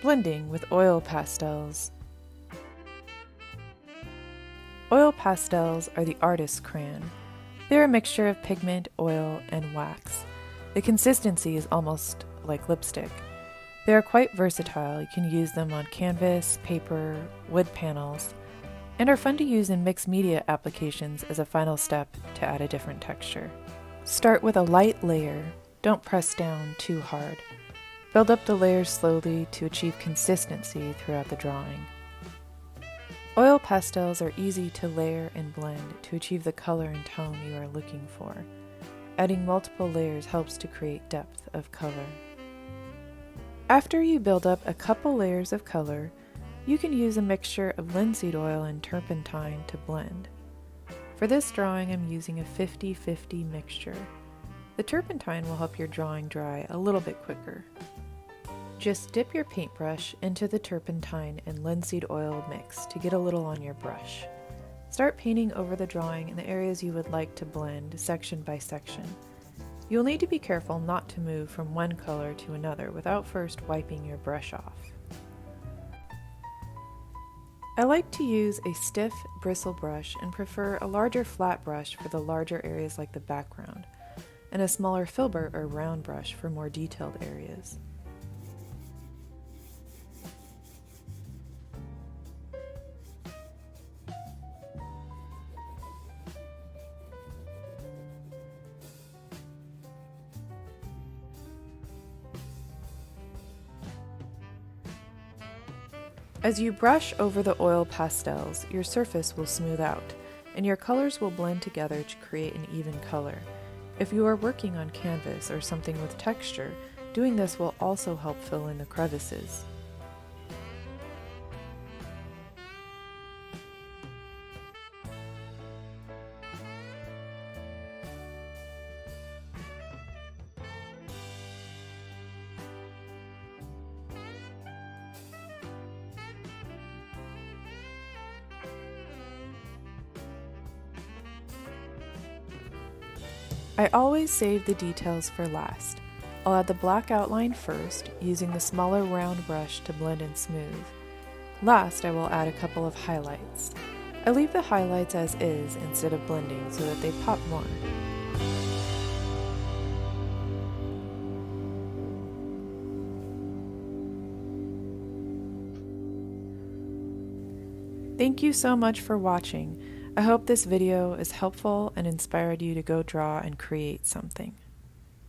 Blending with oil pastels. Oil pastels are the artist's crayon. They're a mixture of pigment, oil, and wax. The consistency is almost like lipstick. They are quite versatile. You can use them on canvas, paper, wood panels, and are fun to use in mixed media applications as a final step to add a different texture. Start with a light layer. Don't press down too hard. Build up the layers slowly to achieve consistency throughout the drawing. Oil pastels are easy to layer and blend to achieve the color and tone you are looking for. Adding multiple layers helps to create depth of color. After you build up a couple layers of color, you can use a mixture of linseed oil and turpentine to blend. For this drawing, I'm using a 50-50 mixture. The turpentine will help your drawing dry a little bit quicker. Just dip your paintbrush into the turpentine and linseed oil mix to get a little on your brush. Start painting over the drawing in the areas you would like to blend, section by section. You'll need to be careful not to move from one color to another without first wiping your brush off. I like to use a stiff bristle brush and prefer a larger flat brush for the larger areas like the background, and a smaller filbert or round brush for more detailed areas. As you brush over the oil pastels, your surface will smooth out, and your colors will blend together to create an even color. If you are working on canvas or something with texture, doing this will also help fill in the crevices. I always save the details for last. I'll add the black outline first, using the smaller round brush to blend and smooth. Last, I will add a couple of highlights. I leave the highlights as is instead of blending so that they pop more. Thank you so much for watching. I hope this video is helpful and inspired you to go draw and create something.